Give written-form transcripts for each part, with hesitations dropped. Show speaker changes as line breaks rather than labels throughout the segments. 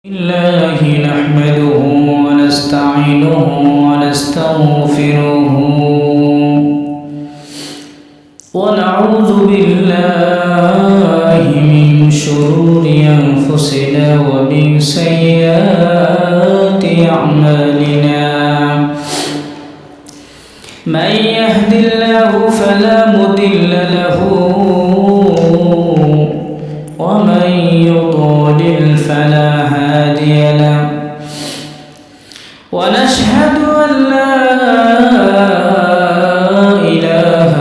الله نحمده ونستعينه ونستغفره ونعوذ بالله من شرور أنفسنا ومن سيئات أعمالنا من يهد الله فلا مضل له ومن يضلل فلا هادي له ونشهد أن لا إله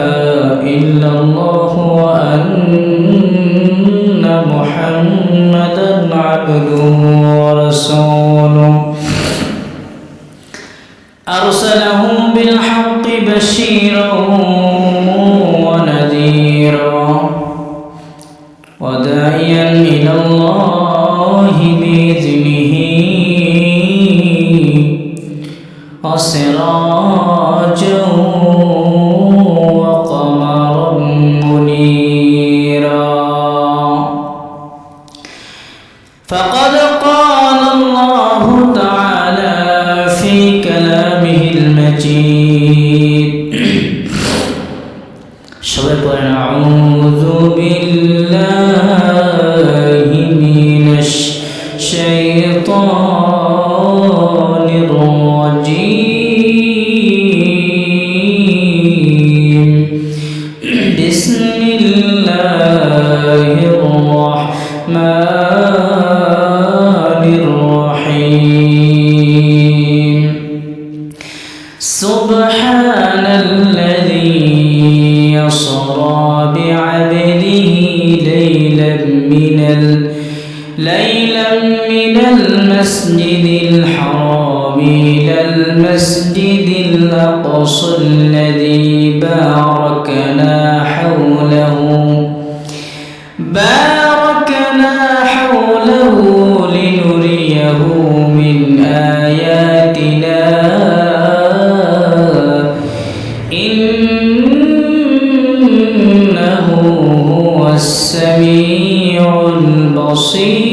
إلا الله وأن محمدا عبده ورسوله أرسله بالحق بشيرا ونذيرا وداعيا إلى الله بإذنه وسراجا وقمرا منيرا فقد قال الله تعالى في كلامه المجيد أعوذ بالله من الشيطان الرجيم بسم الله الرحمن الرحيم سبحان الذي يصرى بعبده ليلا من المسجد الحرام إلى المسجد الأقصى الذي باركنا حوله لنريه من آياتنا إنه هو السميع البصير.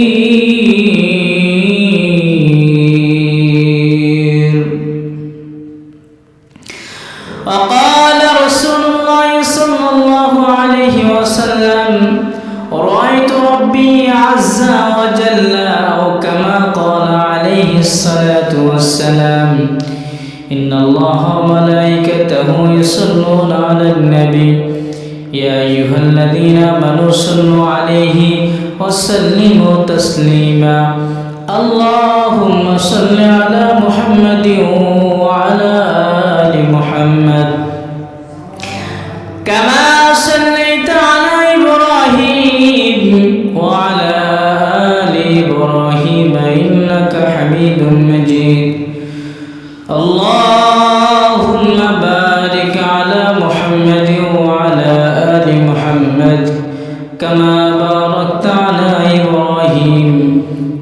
وقال رسول الله صلى الله عليه وسلم رأيت ربي عز وجل أو كما قال عليه الصلاة والسلام إن الله وملائكته يصلون على النبي يا أيها الذين آمنوا صلوا عليه وسلموا تسليما اللهم صل على محمد وعلى آل محمد كما صليت على إبراهيم وعلى آل إبراهيم إنك حميد مجيد اللهم بارك على محمد وعلى آل محمد كما باركت على إبراهيم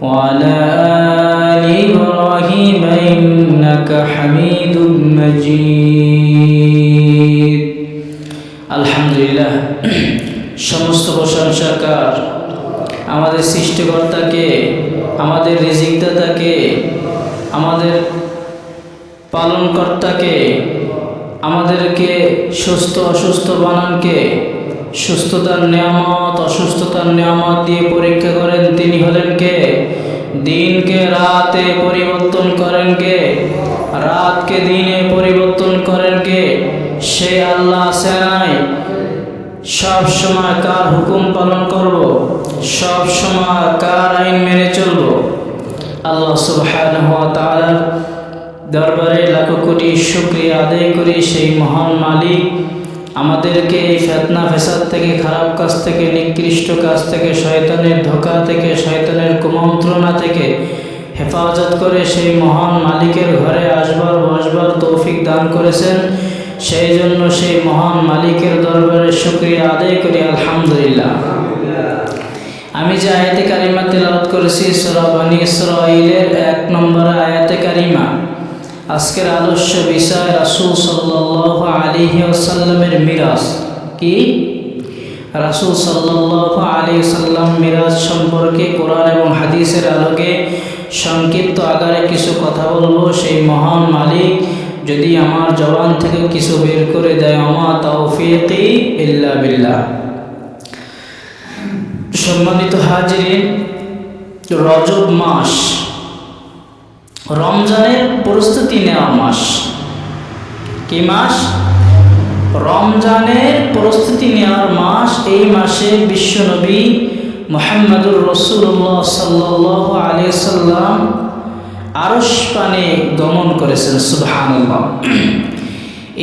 وعلى آل إبراهيم إنك حميد مجيد আলহামদুলিল্লাহ সমস্ত প্রশংসাকার আমাদের সৃষ্টিকর্তাকে, আমাদের রিজিকদাতাকে, আমাদের পালনকর্তাকে, আমাদেরকে সুস্থ অসুস্থ বানানকে সুস্থতার নিয়ামত অসুস্থতার নিয়ামত দিয়ে পরীক্ষা করেন তিনি হলেন কে? দিনকে রাতে পরিবর্তন করেন কে? রাতকে দিনে পরিবর্তন করেন কে? সে আল্লাহ আছে নাই? সব সময় কার হুকুম পালন করব, সব সময় কার আইন মেনে চলব? আল্লাহ সুবহানাহু ওয়া তাআলার দরবারে লাখো কোটি শুকরিয়া আদায় করি। সেই মহান মালিক আমাদেরকে এই ফিতনা ফেসাদ থেকে, খারাপ কাজ থেকে, নিকৃষ্ট কাজ থেকে, শয়তানের ধোঁকা থেকে, শয়তানের কুমন্ত্রণা থেকে হেফাজত করে সেই মহান মালিকের ঘরে আসবার বসবার তৌফিক দান করেছেন। সেই জন্য সেই মহান মালিকের দরবারে শুকরিয়া আদায় করি আলহামদুলিল্লাহ। আমি যে আয়াতে কারিমা তেলাওয়াত করেছি সূরা বনী ইসরাঈলের 1 নম্বর আয়াতে কারিমা। আজকের আলোচ্য বিষয় রাসূল সাল্লাল্লাহু আলাইহি ওয়াসাল্লামের মিরাস। কি রাসূল সাল্লাল্লাহু আলাইহি সাল্লাম মিরাজ সম্পর্কে কোরআন এবং হাদিসের আলোকে সংক্ষিপ্ত আকারে কিছু কথা বলবো। সেই মহান মালিক যদি আমার জবান থেকে কিছু বের করে দেয়, আমা তাওফীকি ইল্লা বিল্লাহ। সম্মানিত হাজিরিন, রজব মাস রমজানের প্রস্তুতি নেওয়া মাস। কি মাস? রমজানের প্রস্তুতি নেওয়ার মাস। এই মাসে বিশ্বনবী মুহাম্মদুর রাসূলুল্লাহ সাল্লাল্লাহু আলাইহি সাল্লাম আরশ পানে গমন করেছেন। সুবহানাল্লাহ।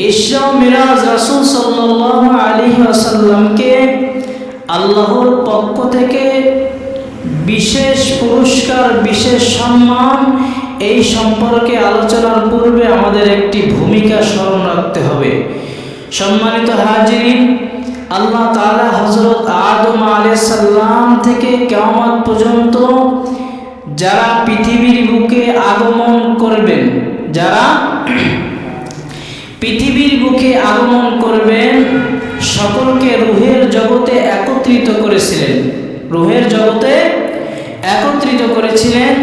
ইসরা ও মিরাজ রাসূল সাল্লাল্লাহু আলাইহি ওয়াসাল্লামকে আল্লাহর পক্ষ থেকে বিশেষ পুরস্কার, বিশেষ সম্মান। এই সম্পর্কে আলোচনার পূর্বে আমাদের একটি ভূমিকা স্মরণ রাখতে হবে। সম্মানিত হাজিরিন, আল্লাহ তাআলা হযরত আদম আলাইহিস সালাম থেকে কিয়ামত পর্যন্ত যারা পৃথিবীর বুকে আগমন করবেন, যারা পৃথিবীর বুকে আগমন করবেন, সকলকে রূহের জগতে একত্রিত করেছিলেন। রূহের জগতে একত্রিত করেছিলেন।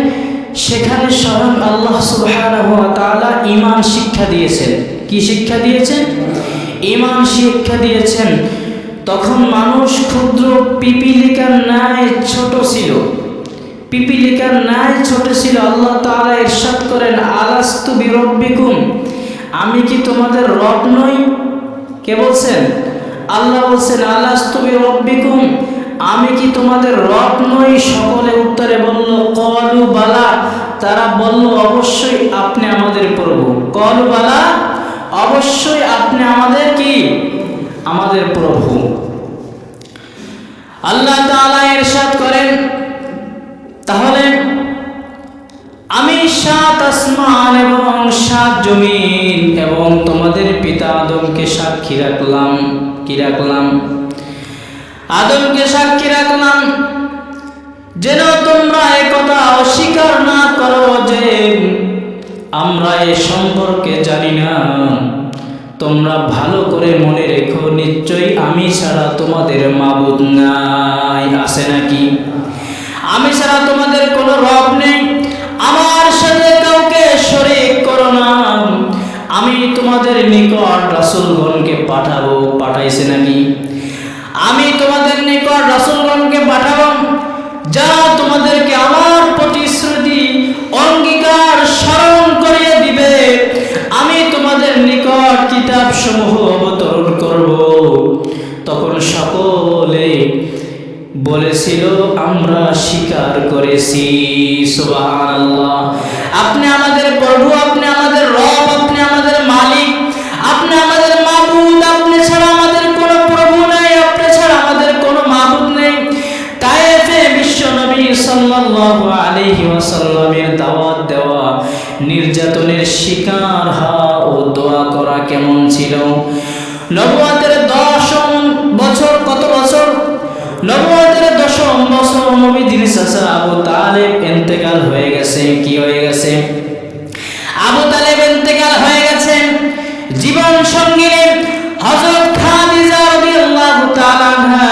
সেখানে স্বয়ং আল্লাহ সুবহানাহু ওয়া তাআলা ঈমান শিক্ষা দিয়েছেন। কি শিক্ষা দিয়েছেন? ঈমান শিক্ষা দিয়েছেন। তখন মানুষ ক্ষুদ্র পিপিলিকার ন্যায় ছোট ছিল। পিপিলিকার ন্যায় ছোট ছিল। আল্লাহ তাআলা ইরশাদ করেন, আলাস্তু বিরব্বিকুম, আমি কি তোমাদের রব নই? কে বলছেন? আল্লাহ বলছেন, আলাস্তু বিরব্বিকুম, আমি কি তোমাদের রব নই? সকলে উত্তরে বলল, ক্বালু বালা, তারা বলল, অবশ্যই আপনি আমাদের প্রভু। ক্বালু বালা, অবশ্যই আপনি আমাদের কি? আমাদের প্রভু। আল্লাহ তাআলা ইরশাদ করেন, তাহলে আমি 7 আসমান এবং 7 জমিন এবং তোমাদের পিতা আদমকে সাক্ষী রাখলাম। কি রাখলাম? আদমকে সাক্ষী রাখলাম, যেন তোমরা একথা অস্বীকার না করো যে আমরা এ সম্পর্কে জানি না। তোমরা ভালো করে মনে রেখো, নিশ্চয়ই আমি ছাড়া তোমাদের মাবুদ নাই। আছে নাকি? আমি ছাড়া তোমাদের কোনো রব নেই। আমার সাথে কাউকে শরীক করো না। আমি তোমাদের নিকট রাসূলগণকে পাঠাবো। পাঠাইছে নাকি? আমি তোমাদের নিকট রাসূলগণকে পাঠাবো, যারা তোমাদেরকে আমার প্রতিশ্রুতি, অঙ্গীকার স্মরণ করিয়ে দিবে। আমি তোমাদের নিকট কিতাব সমূহ অবতরণ করব। তখন সকলে বলেছিল, আমরা স্বীকার করেছি। সুবহানাল্লাহ। আপনি আমাদের প্রভু, আপনি আমাদের রব, আপনি আমাদের মালিক, আপনি আমাদের মাবুদ। আপনি ছাড়া আমাদের কোনো প্রভু নাই, আপনি ছাড়া আমাদের কোনো মাবুদ নেই। তায়েফে বিশ্বনবী সাল্লাল্লাহু আলাইহি ওয়াসাল্লামের দাওয়াত দেওয়া, নির্যাতনের শিকার হওয়া ও দোয়া করা কেমন ছিল? নবুয়তের 10ম বছর, কত বছর? নবুয়তের 10ম বছর নবীজির চাচা আবু তালেব ইন্তেকাল হয়ে গেছে। কি হয়ে গেছে? আবু তালেব ইন্তেকাল হয়ে গেছে। জীবন সঙ্গিনী হযরত খাদিজা রাদিয়াল্লাহু তাআলা আনহা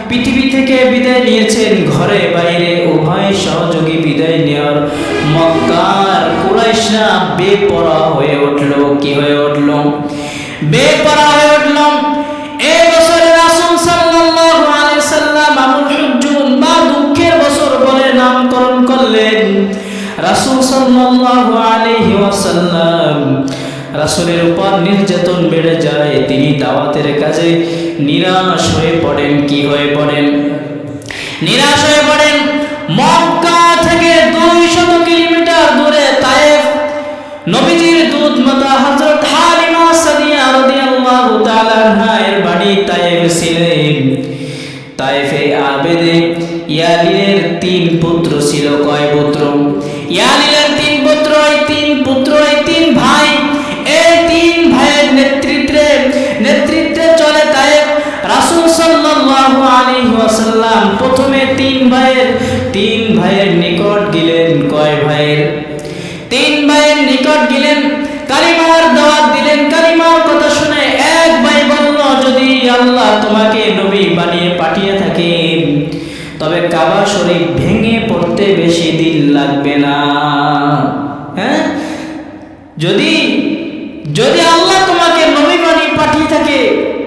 পৃথিবী থেকে বিদায় নিয়েছেন। ঘরে বাইরে উভয় সহযোগী বিদায় নেওয়ার মক্কার কুরাইশরা বেপরোয়া হয়ে উঠল। কি হয়ে উঠল? বেপরোয়া হয়ে উঠল। এই বছরে রাসূল সাল্লাল্লাহু আলাইহি সাল্লাম আমুল হুজ্জুন বা দুঃখের বছর বলে নামকরণ করলেন। রাসূল সাল্লাল্লাহু আলাইহি ওয়াসাল্লাম, রাসূলের উপর নির্যাতন বেড়ে যায়। তিনি দাওয়াতের কাজে নিরাশ হয়ে পড়েন। কি হয়ে পড়েন? নিরাশ হয়ে পড়েন। মক্কা থেকে 200 কিলোমিটার দূরে তায়েফ, নবীজির দুধ মাতা হযরত হালিমা সাদিয়া রাদিয়াল্লাহু তাআলা আনহা এর বাড়ি তায়েফ ছিলেন। তায়েফে আবেদে ইয়ালিলের 3 পুত্র ছিল। কয় পুত্র? ইয়ালিলের 3 পুত্র। এই 3 পুত্র, এই 3 ভাই, এই 3 ভাইয়ের নেতৃত্বে চলে তায়েফ। রাসূল সাল্লাল্লাহু আলাইহি ওয়াসাল্লাম প্রথমে 3 ভাইয়ের নিকট গেলেন। কয় ভাইয়ের? 3 ভাইয়ের নিকট গেলেন, কালিমার দাওয়াত দিলেন। কালিমার কথা শুনে এক ভাই বলল, যদি আল্লাহ তোমাকে নবী বানিয়ে হ্যাঁ, যদি যদি আল্লাহ তোমাকে নবী বানিয়ে পাঠিয়ে থাকে,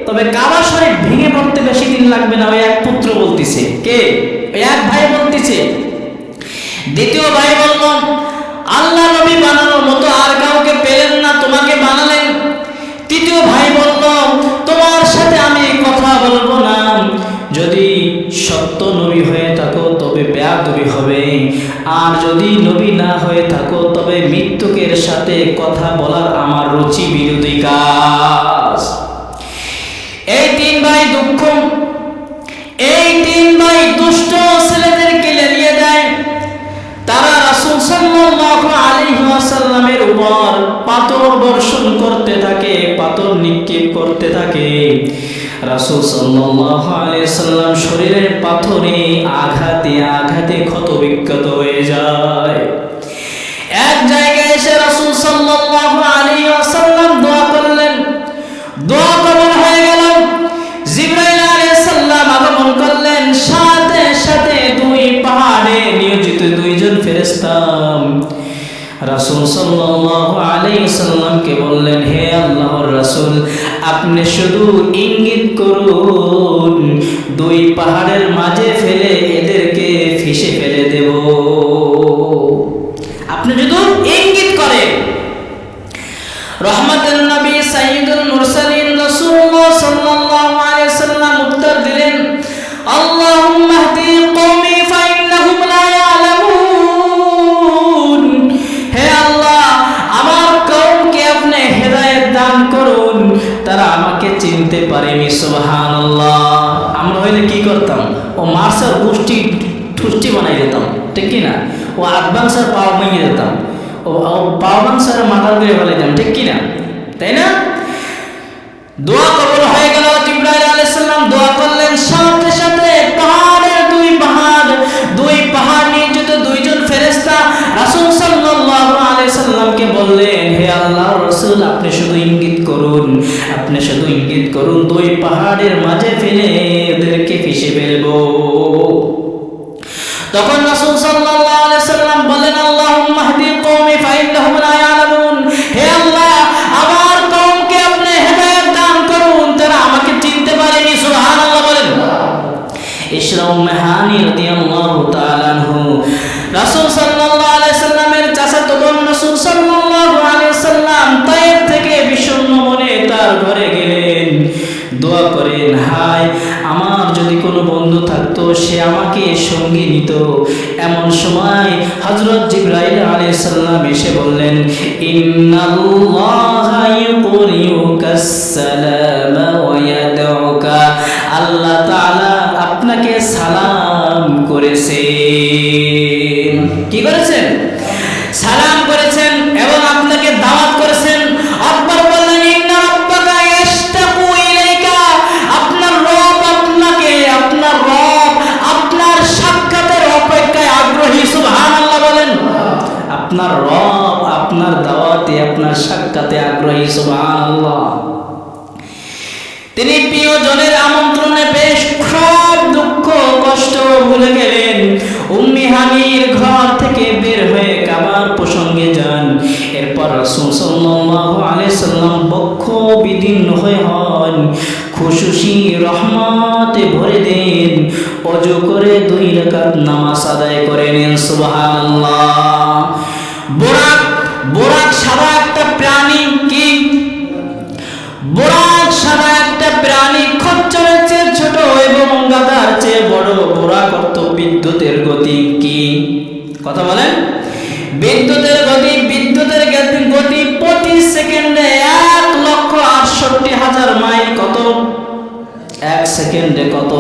তবে কাবা শরীফ ভেঙে পড়তে বেশি দিন লাগবে না। ওই এক পুত্র বলতেছে, কে? ওই এক ভাই বলতেছে। দ্বিতীয় ভাই বলল, আল্লাহ নবী বানানোর মতো আর কাউকে পেলেন না, তোমাকে বানালেন। তৃতীয় ভাই বলল, তোমার সাথে আমি কথা বলবো না, যদি সত্য নবী হয়ে থাকো তবে বেয়াদবি হবে, আর যদি নবী না হয়ে থাকো তবে মৃত্যুকের সাথে কথা বলার আমার রুচি বিরোধী কাজ। এই তিন ভাই দুঃখ, এই তিন ভাই দুষ্ট ছেলেদেরকে লেলিয়ে দেয়। তারা রাসূল সাল্লাল্লাহু আলাইহি ওয়াসাল্লামের উপর পাথর বর্ষণ করতে থাকে, পাথর নিক্ষেপ করতে থাকে। রাসূল সাল্লাল্লাহু আলাইহি ওয়াসাল্লাম শরীরের পাথরে আঘাতে আঘাতে ক্ষতবিক্ষত হয়ে যায়। এক জায়গায় এসে রাসূল সাল্লাল্লাহু আলাইহি ওয়াসাল্লাম দোয়া করলেন, দোয়া কবুল হয়ে গেল। জিবরাইল আলাইহিস সালাম আগমন করলেন, সাথে সাথে দুই পাহাড়ে নিয়োজিত দুইজন ফেরেশতা রাসূল সাল্লাল্লাহু আলাইহি সাল্লামকে বললেন, হে আল্লাহর রাসূল, আপনি শুধু ইঙ্গিত করুন, দুই পাহাড়ের মাঝে ফেলে এদেরকে ফিশে ফেলে দেব। আপনি শুধু ইঙ্গিত করেন। রহমাতুল নবী সাইয়্যিদুল মুরসালিন রাসূলুল্লাহ সাল্লাল্লাহু আলাইহি সাল্লাম উত্তর দিলেন, আল্লাহুম্মা হদি কওমি ফাইন্নাহুম লা ইয়ালামুন। হে আল্লাহ, আমার কওমকে আপনি হেদায়েত দান করুন, তারা আমাকে চিনতে পারেনি। সুবহানাল্লাহ। আমরা হইলে কি করতাম? ও মার্সার গোষ্ঠী ঠুষ্টি বানাই দিতাম, ঠিক কি না? ও আদবাংসার পাও ভেঙে দিতাম, ও পাওয়াংসার মাথার করে ফেলে দিতাম, ঠিক কি না? তাই না? দোয়া কবুল হয়ে গেল। জিবরাইল আলাইহিস সালাম দোয়া করলেন, সাথে সাথে পাহাড়ের দুই পাহাড় নিয়োজিত দুইজন ফেরেশতা রাসূল সাল্লাল্লাহু আলাইহি সাল্লামকে বললেন, হে আল্লাহর রাসূল, আপনি শুধু ইঙ্গিত করুন, আপনি শুধু ইঙ্গিত করুন, দুই পাহাড়ের মাঝে ফেলে এদেরকে ফেসে ফেলবো। তখন রাসূল সাল্লাল্লাহু আলাইহি সাল্লাম বলেন, আল্লাহুম্মা হদি কওমি ফাইন্নাহুম লা ইয়ালামুন। হে আল্লাহ, আমার কওমকে আপনি হেদায়েত দান করুন, তারা আমাকে চিনতে পারেনি। সুবহানাল্লাহ বলেন। ইশরাউ মাহানি রাদিয়াল্লাহু তাআলা আনহু রাসূল সাল্লাল্লাহু আলাইহি সাল্লামের চাচাতো বোন রাসূল সাল্লাল্লাহু আলাইহি সাল্লাম তায়েফ থেকে বিষণ্ণ মনে তার ঘরে গেলেন, দোয়া করেন, হায় আমার যদি কোনো বন্ধু থাকতো, সে আমাকে সঙ্গী নিত। এমন সময় হযরত জিবরাইল আলাইহিস সালাম এসে বললেন, ইন্নাল্লাহা ইউকরিউকাস সালামা ওয়া ইয়াদউকা। আল্লাহ তাআলা আপনাকে সালাম করেছেন। কি করেছেন? সালাম করেছেন এবং আপনাকে দাওয়াত করেছেন। আকবর বললেন, ইন্না রাব্বাকা ইয়াশতাকু ইলাইকা। আপনার রব আপনার সাক্ষাতের অপেক্ষায় আগ্রহী। সুবহানাল্লাহ বলেন। আপনার রব আপনার দাওয়াতে, আপনার সাক্ষাতে আগ্রহী। সুবহানাল্লাহ। তিনি প্রিয়জনের আমন্ত্রণে বেশ সব দুঃখ কষ্ট ভুলে গেলেন। উম্মি হানির ঘর থেকে বের হয়ে কাবার প্রসঙ্গে যান। এরপর রাসূল সাল্লাল্লাহু আলাইহি সাল্লাম বক্ষ বিদীর্ণ হয়ে হন, খুশি রহমতে ভরে দেন, ওযু করে 2 রাকাত নামাজ আদায় করে নেন। সুবহানাল্লাহ। বোরাক সাদা একটা প্রাণী। কি? বোরাক সাদা একটা প্রাণী, খচ্চরের চেয়ে ছোট এবং গাধার চেয়ে বড়। বোরাক অর্থ বিদ্যুতের গতি। কি কথা বলেন? বিদ্যুতের গতি। বিদ্যুতের গতি প্রতি সেকেন্ডে 1,68,000 মাইল। কত? 1 সেকেন্ডে কত?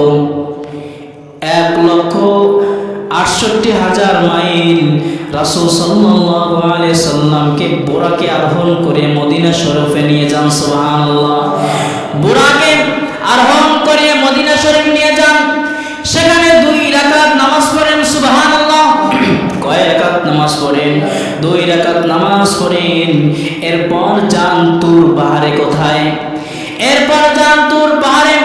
1,68,000 মাইল। রাসূল সাল্লাল্লাহু আলাইহি সাল্লামকে বোরাকে আরোহণ করে মদিনা শরীফে নিয়ে যান। সুবহানাল্লাহ। বোরাকে আরোহণ করে মদিনা শরীফ নিয়ে যান। সেখানে 2 রাকাত নামাজ পড়েন। সুবহানাল্লাহ। কয় রাকাত নামাজ পড়েন? 2 রাকাত নামাজ পড়েন। এরপর যান তুর পাহাড়ে। কোথায়? এরপর যান তুর পাহাড়ে,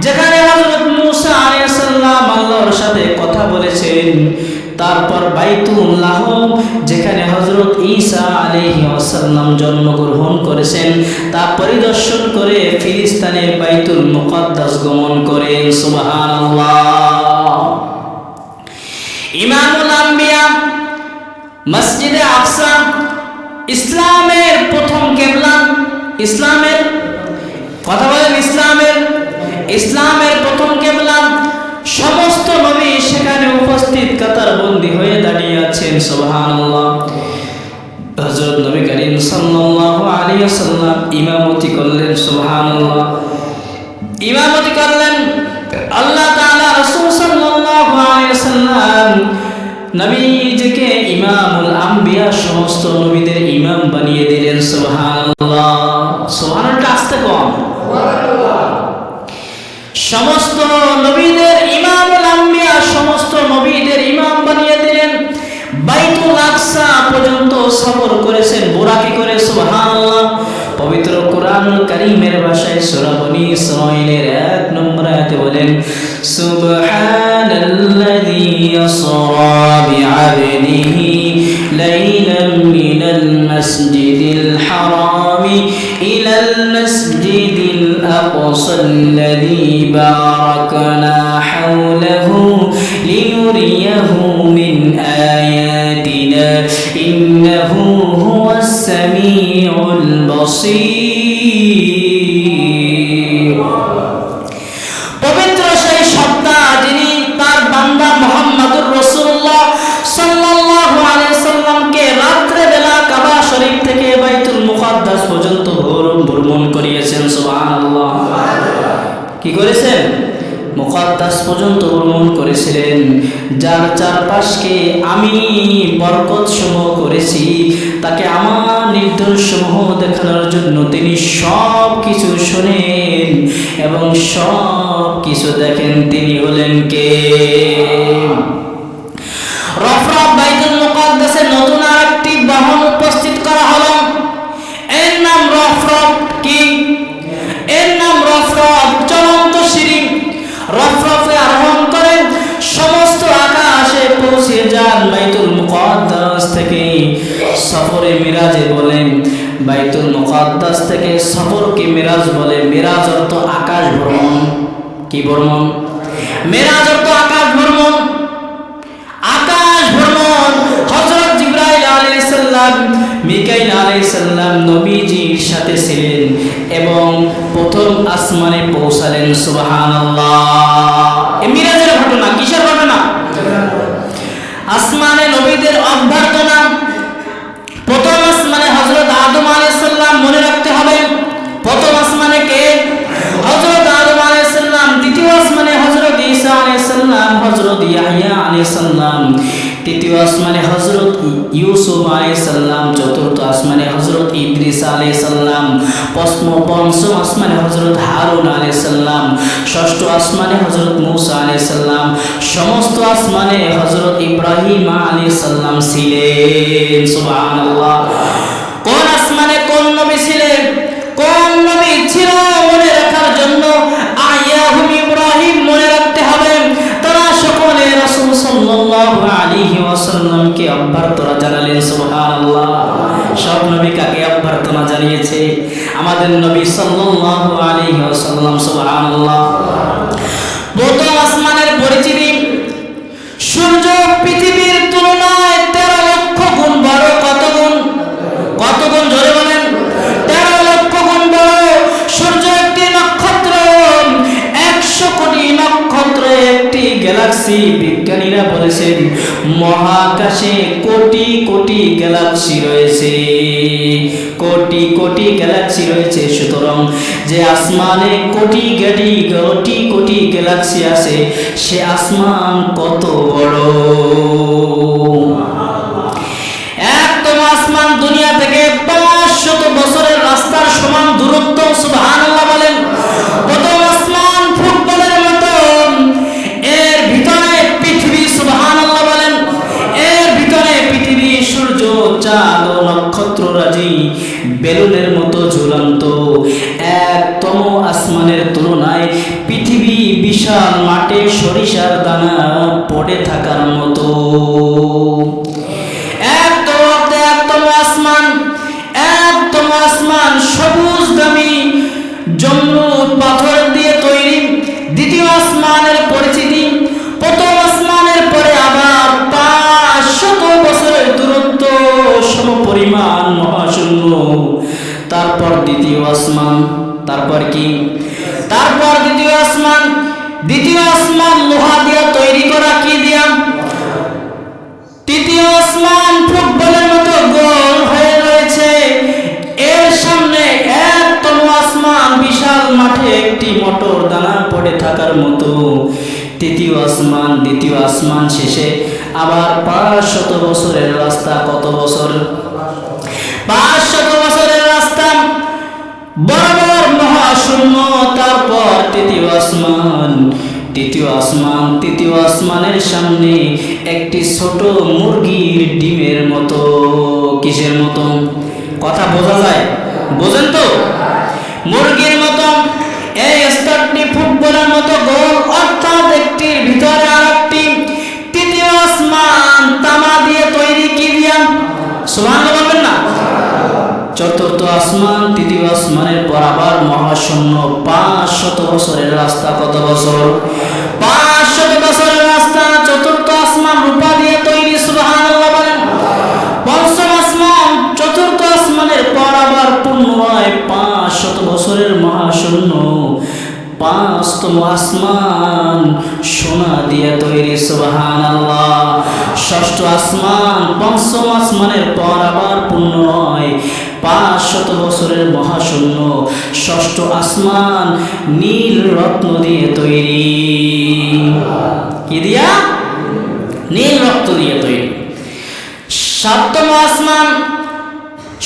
যেখানে হযরত মূসা আলাইহিস সালাম আল্লাহর সাথে কথা বলেছেন। তারপর বাইতুল লাহম যেখানে হযরত ঈসা আলাইহিস সালাম জন্মগ্রহণ করেছেন তা পরিদর্শন করে ফিলিস্তিনে বাইতুল মুকাদ্দাস গমন করেন। সুবহানাল্লাহ। ইমামুল আম্বিয়া মসজিদে আকসা ইসলামের প্রথম কিবলা, ইসলামের কথা বলেন, ইসলামের প্রথম কিবলা। সমস্ত নবী সেখানে উপস্থিত কাতারবন্দি হয়ে দাঁড়িয়ে আছেন। সুবহানাল্লাহ। হযরত নবী করিম সাল্লাল্লাহু আলাইহি ওয়াসাল্লাম ইমামতি করলেন। সুবহানাল্লাহ। ইমামতি করলেন। আল্লাহ তাআলা রাসূল সাল্লাল্লাহু আলাইহি ওয়াসাল্লাম নবীজিকে ইমামুল আম্বিয়া সমস্ত নবীদের ইমাম বানিয়ে দিলেন। সুবহানাল্লাহ। সুবহানাল্লাহ আস্তে কম। সুবহানাল্লাহ। সমস্ত নবীদের ইমামুল আম্বিয়া সমস্ত নবীদের ইমাম বানিয়ে দিলেন। বাইতুল আকসা পর্যন্ত সফর করেছেন বুরাকি করে। সুবহানাল্লাহ। পবিত্র কোরআনুল কারীমের ভাষায় সূরা বনী ইসরাঈলের 1 নম্বর আয়াতে বলেন সুবহানাল্লাযী ইয়াসরা বি'আবদিহি লাইলাম মিনাল মাসজিদিল হারামি ইলাল মাসজিদিল আকসাল্লাযী বারাকনা হাওলাহু লিনুরিয়াহু মিন আয়াতিনা ইন্নাহু হুয়াস সামিউল বাসীর। পবিত্র সেই সত্তা যিনি তার বান্দা মুহাম্মদুর রাসূলুল্লাহ সাল্লাল্লাহু আলাইহি সাল্লামকে রাত্রে বেলা কাবা শরীফ থেকে বাইতুল মুকাদ্দাস পর্যন্ত ভ্রমণ করিয়েছেন। সুবহানাল্লাহ। কি করেছেন? মুকাদ্দাস পর্যন্ত ভ্রমণ করেছিলেন। যার চারপাশকে আমি বরকত সমূহ করেছি তাকে আমার নির্দোষ সমূহ দেখানোর জন্য তিনি সব কিছু শোনেন এবং সব কিছু দেখেন। তিনি হলেন কে? রফরফ বাইতুল মুকাদ্দাসে নতুন আরেকটি বাহন উপস্থিত করা হলো। এর নাম রফরফ। কি? এর নাম রফরফ, চলন্ত সিঁড়ি। রফরফে আরোহণ করে সমস্ত আকাশে পৌঁছে যান বাইতুল মুকাদ্দাস থেকে। সফরে মিরাজে বলেন, বাইতুল মুকাদ্দাস থেকে সফরকে মিরাজ বলে। মিরাজ অর্থ আকাশ ভ্রমণ। কি ভ্রমণ? মিরাজ অর্থ আকাশ ভ্রমণ। আকাশ ভ্রমণ। হযরত জিবরাইল আলাইহিস সালাম, মিকাইল আলাইহিস সালাম নবীজির সাথে ছিলেন এবং প্রথম আসমানে পৌঁছালেন। সুবহানাল্লাহ। এই মিরাজের ঘটনা কিসের ঘটনা? আসমানে নবীদের অভ্যর্থনা। প্রথম আসমানে হযরত আদম আলাইহিস সালাম, মনে রাখতে হবে প্রথম আসমানে কে? হযরত আদম আলাইহিস সালাম। দ্বিতীয় আসমানে হযরত ঈসা আলাইহিস সালাম, হযরত ইয়াহইয়া আলাইহিস সালাম। তৃতীয় আসমানে হযরত ইউসুফ আলাইহিস সালাম। চতুর্থ আসমানে হযরত ইদ্রিস আলাইহিস সালাম। পঞ্চম আসমানে হযরত হারুন আলাইহিস সালাম। ষষ্ঠ আসমানে হযরত মূসা আলাইহিস সালাম। সমস্ত আসমানে হযরত ইব্রাহিম আলাইহিস সালাম ছিলেন। সুবহানাল্লাহ। কোন আসমানে কোন নবী ছিলেন? কোন নবী ছিল মনে রাখার জন্য আয়াহুম ইব্রাহিম মনে রাখতে হবে। তারা সকলে রাসূল সাল্লাল্লাহু আলাইহি ওয়াসাল্লামকে অভ্যর্থনা জানালেন। সুবহানাল্লাহ। সব নবী কাকে অভ্যর্থনা জানিয়েছে? আমাদের নবী সাল্লাল্লাহু আলাইহি ওয়াসাল্লাম। সুবহানাল্লাহ। প্রথম আসমানের পরিচিতি। সূর্য পৃথিবীর তুলনায় 13 লক্ষ গুণ বড়। কত গুণ? কত গুণ? জোরে বলেন। 13 লক্ষ গুণ বড়। সূর্য একটি নক্ষত্র। 100 কোটি নক্ষত্র একটি গ্যালাক্সি। বিজ্ঞানীরা বলেছেন মহাকাশে কোটি কোটি গ্যালাক্সি রয়েছে। কোটি কোটি গ্যালাক্সি রয়েছে। সুতরাং যে আসমানে কোটি কোটি গ্যালাক্সি আছে সে আসমান কত বড়। একদম আসমান দুনিয়া থেকে 500 বছরের রাস্তার সমান দূরত্ব। সুবহানাল্লাহ বলেন। প্রথম আসমান ফুটবলের মতো। এর ভিতরে পৃথিবী। সুবহানাল্লাহ বলেন। এর ভিতরে পৃথিবী, সূর্য, চাঁদ ও নক্ষত্ররাজি বেলুনের মতো ঝুলন্ত। একতম আসমানের তুলনায় পৃথিবী বিশাল মাঠে সরিষার দানা পড়ে থাকার মতো। আসমান, একতম আসমান সবুজ দামি জমরুদ পাথর দিয়ে তৈরি। দ্বিতীয় আসমানের পরিচিতি, প্রথম আসমানের পরে আবার 500 বছরের দূরত্ব, সমপরিমাণ মহাশূন্য। তারপর দ্বিতীয় আসমান, তারপর কি? তারপর দ্বিতীয় আসমান। দ্বিতীয় আসমান লোহা দিয়ে তৈরি করা, কি দিয়া? তৃতীয় আসমান ফুটবলের মতো গোল হয়ে রয়েছে, এর সামনে একতম আসমান বিশাল মাঠে একটি মটর দানা পড়ে থাকার মতো। তৃতীয় আসমান, দ্বিতীয় আসমান শেষে আবার 500 বছরের রাস্তা। কত বছর? 500 বছরের রাস্তা, বরাবর মহাশূন্য। তারপর তৃতীয় আসমান। তৃতীয় আসমানের সামনে একটি ছোট মুরগির ডিমের মতো। কিসের মতো? কথা বোঝা যায়? বোঝেন তো? মুরগির মতো। এই স্তরটি ফুটবলের মতো গোল, অর্থাৎ একটির ভিতরে আরেকটি। তৃতীয় আসমান তামা দিয়ে তৈরি, কি দিয়া? সুবহানাল্লাহ বলবেন না? চতুর্থ আসমান, তৃতীয় আসমানের পর আবার মহাশূন্য। 500 বছরের রাস্তা। কত বছর? 500 বছরের রাস্তা। চতুর্থ আসমান রূপা দিয়ে তৈরি। সুবহানাল্লাহ বলেন। পঞ্চম আসমান, চতুর্থ আসমানের পর আবার পুনরায় 500 বছরের মহাশূন্য। 5তম আসমান সোনা দিয়ে তৈরি। সুবহানাল্লাহ। ষষ্ঠ আসমান, পঞ্চম আসমানের পর আবার পুনরায় 500 বছরের মহাশূন্য। ষষ্ঠ আসমান নীল রত্ন দিয়ে তৈরি। কি দিয়া? নীল রত্ন দিয়ে তৈরি। সাতম আসমান,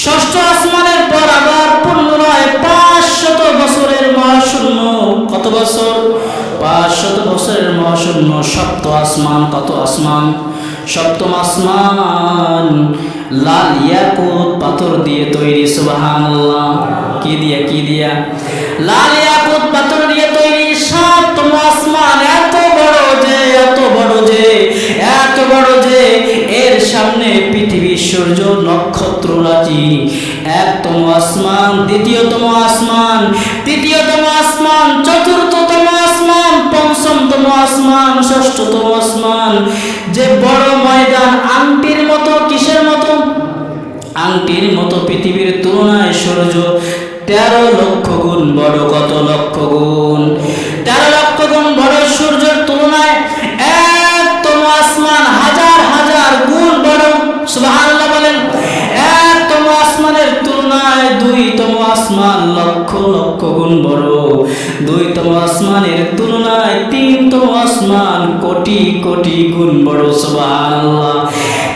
ষষ্ঠ আসমানের পর আবার পুনরায় 500 বছরের মহাশূন্য। কত বছর? 500 বছরের মহাশূন্য। সপ্ত আসমান। কত আসমান? সপ্তম আসমান লাল ইয়াকুত পাথর দিয়ে তৈরি। সুবহানাল্লাহ। কি দিয়া? কি দিয়া? লাল ইয়াকুত পাথর দিয়ে তৈরি। সপ্তম আসমান এত বড় যে, এত বড় যে, এত বড় যে এর সামনে পৃথিবী, সূর্য, নক্ষত্র রাজি। একতম আসমান, দ্বিতীয়তম আসমান, তৃতীয়তম আসমান, চতুর্থতম আসমান, পঞ্চমতম আসমান, ষষ্ঠতম আসমান। যে বড় ময়দান, আংটির মতো। কিসের মতো? আংটির মতো। পৃথিবীর তুলনায় সূর্য 13 লক্ষ গুণ বড়। কত লক্ষ গুণ? 13 লক্ষ গুণ বড় সূর্যের তুলনায়। একতম আসমান হাজার হাজার গুণ বড়। সুবহানাল্লাহ বলেন। একতম আসমানের তুলনায় দুইতম আসমান লক্ষ লক্ষ গুণ বড়। দুইতম আসমানের তুলনায় তিনতম আসমান কোটি কোটি গুণ বড়। সুবহানাল্লাহ।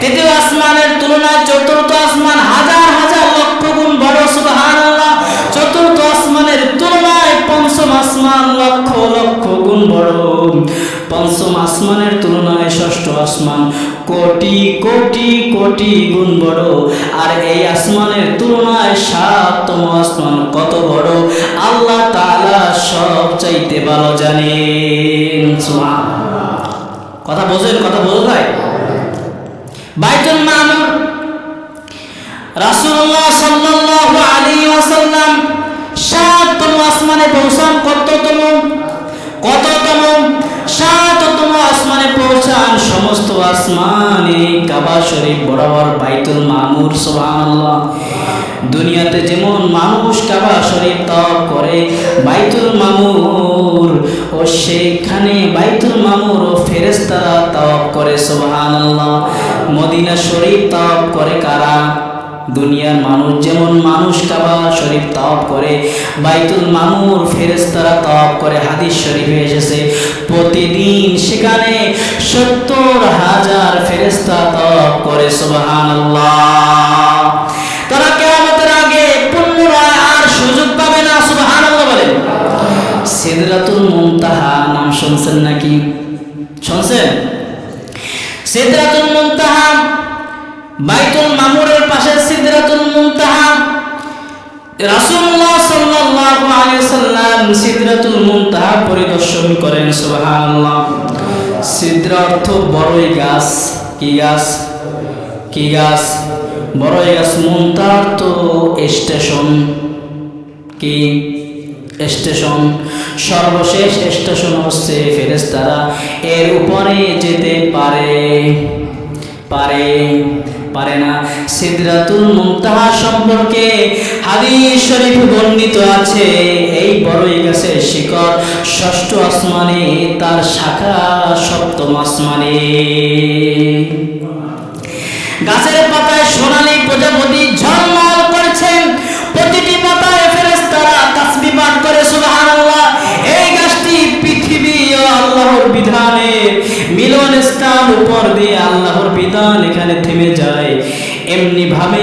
তৃতীয় আসমানের তুলনায় চতুর্থ আসমান হাজার হাজার লক্ষ গুণ বড়। সুবহানাল্লাহ। চতুর্থ আসমানের তুলনায় পঞ্চম আসমান লক্ষ লক্ষ গুণ বড়। পঞ্চম আসমানের তুলনায় ষষ্ঠ আসমান কোটি কোটি কোটি গুণ বড়। আর এই আসমানের তুলনায় সাততম আসমান কত বড়, আল্লাহ তাআলা সব চাইতে ভালো জানেন। সুবহানাল্লাহ। কথা বোঝেন? কথা বোঝা যায়? বাইতুল মামুর, রাসূলুল্লাহ সাল্লাল্লাহু আলাইহি ওয়াসাল্লাম সাততম আসমানে পৌঁছান। কততম? কততম? সাততম আসমানে পৌঁছান। সমস্ত আসমানে কাবা শরীফ বরাবর বাইতুল মামুর। সুবহানাল্লাহ। দুনিয়াতে যেমন মানুষ কাবা শরীফ তওয়াফ করে, বাইতুল মামুর ও সেখানে বাইতুল মামুর ও ফেরেশতারা তওয়াফ করে। সুবহানাল্লাহ। মদিনা শরীফ তওয়াফ করে কারা? দুনিয়ার মানুষ যেমন মানুষ কাবা শরীফ তওয়াফ করে, বাইতুল মামুর ফেরেশতারা তওয়াফ করে। হাদিস শরীফে এসেছে প্রতিদিন সেখানে 70,000 ফেরেশতা তওয়াফ করে। সুবহানাল্লাহ। তারা কিয়ামতের আগে পুনরায় আর সুযোগ পাবে না। সুবহানাল্লাহ বলেন। সিদরাতুল মুনতাহা নাম শুনছেন নাকি? শুনছেন? সিদরাতুল মুনতাহা, বাইতুল মামুরের পাশে সিদরাতুল মুনতাহা। রাসূলুল্লাহ সাল্লাল্লাহু আলাইহি ওয়াসাল্লাম সিদরাতুল মুনতাহা পরিদর্শন করেন। সুবহানাল্লাহ। সিদরা অর্থ বড়ই গাছ। কি গাছ? কি গাছ? বড়ই গাছ মুনতাহার তো স্টেশন, কি স্টেশন, সর্বশেষ স্টেশন হচ্ছে ফেরেশতারা এর উপরে যেতে পারে না। সিদরাতুল মুনতাহা সম্পর্কে হাদিস শরীফে বর্ণিত আছে, এই বড়ই গাছের শিকড় ষষ্ঠ আসমানে, তার শাখা সপ্তম আসমানে। গাছের পাতায় সোনালী প্রজাপতি ঝলমল করছেন, প্রতিটি পাতায় ফেরেশতারা তাসবিহ পাঠ করে সুবহানাল্লাহ। এই গাছটি পৃথিবী ও আল্লাহর বিধানের মিলন স্থান, উপর দিয়ে আল্লাহর বিধান এখানে থেমে যায়। এমনি ভাবে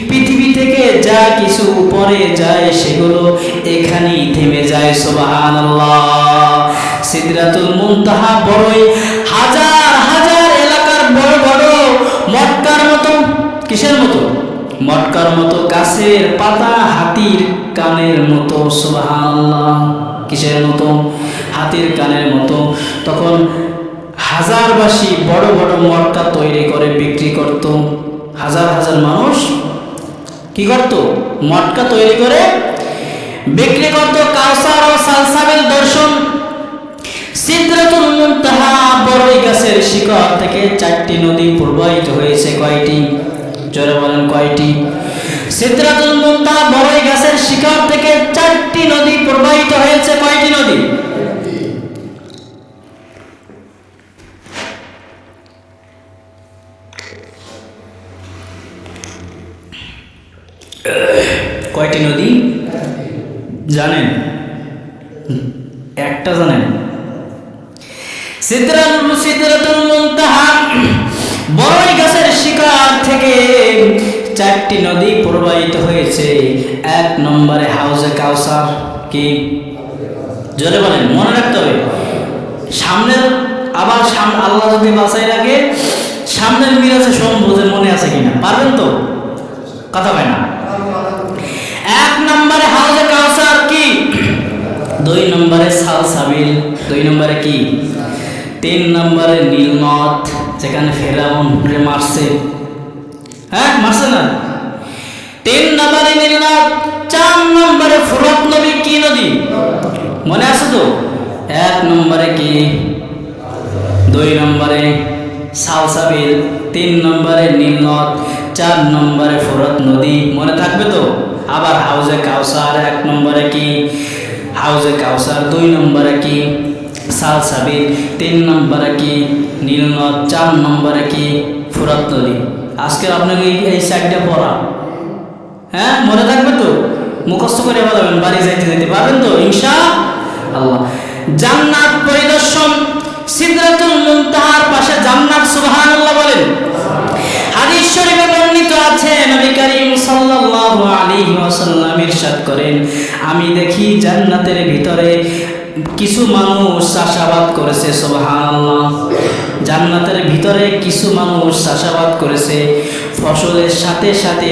পৃথিবী থেকে যা কিছু উপরে যায় সেগুলো এখানেই থেমে যায় সুবহানাল্লাহ। সিদরাতুল মুনতাহা বড়ই হাজার হাজার এলাকার বড় বড় মটকার মতো, কিসের মতো? মটকার মতো গাছের পাতা হাতির কানের মতো সুবহানাল্লাহ। কিসের মতো? হাতির কানের মতো। তখন হাজারবাসী বড় বড় মটকা তৈরি করে বিক্রি করত। হাজার হাজার মানুষ কি করত? মটকা তৈরি করে বিক্রি করত। কাউসার ও সালসাবিল দর্শন। সিদরাতুল মুনতাহা বড়ই গাছের শিকড় থেকে 4টি নদী প্রবাহিত হয়েছে। কয়টি? জোরে বলেন কয়টি? সিদরাতুল মুনতাহা বড়ই গাছের শিকড় থেকে 4টি নদী প্রবাহিত হয়েছে। কয়টি নদী? কয়টি নদী জানেন? একটা জানেন? সিদরাতুল মুনতাহা বড়ই গাছের শিকড় থেকে 4টি নদী প্রবাহিত হয়েছে। 1 নম্বরে হাউজে কাউসার। কি? জোরে বলেন, মনে রাখতে হবে। সামনের আবার আল্লাহ যদি বাঁচাই রাখে, সামনের মিরাজে সম্বোধন মনে আছে কিনা? পারবেন তো? কথা হয় না। 1 নম্বরে হাউজে কাউসার। কি? 2 নম্বরে সালসাবিল। 2 নম্বরে কি? 3 নম্বরে নীলনদ, যেখানে ফেরাউন মারছে। হ্যাঁ, মারছে না? 3 নম্বরে নীলনদ। 4 নম্বরে ফুরাত নদী। কি নদী? মনে আছে তো? 1 নম্বরে কি? 2 নম্বরে সালসাবিল, 3 নম্বরে নীলনদ, 4 নম্বরে ফুরাত নদী। মনে থাকবে তো? আবার হাউজে কাউসার 1 নম্বরে কি? হাউজে কাউসার। 2 নম্বরে কি? সালসাবিল। 3 নম্বরে কি? নীলনদ। 4 নম্বরে কি? ফুরাত নদী। আজকে আপনাকে এই 4টা পড়া, হ্যাঁ, মনে থাকবে তো? মুখস্থ করে বলবেন, বাড়ি যাইতে যাইতে পারবেন তো ইনশাআল্লাহ। জান্নাত পরিদর্শন। সিদরাতুল মুনতাহার পাশে জান্নাত, সুবহানাল্লাহ বলেন। হাদিস শরীফে বর্ণিত আছে, নবী করিম সাল্লাল্লাহু আলাইহি ওয়াসাল্লাম ইরশাদ করেন, আমি দেখি জান্নাতের ভিতরে কিছু মানুষ চাষাবাদ করেছে। সুবহানাল্লাহ। জান্নাতের ভিতরে কিছু মানুষ চাষাবাদ করেছে। ফসলের সাথে সাথে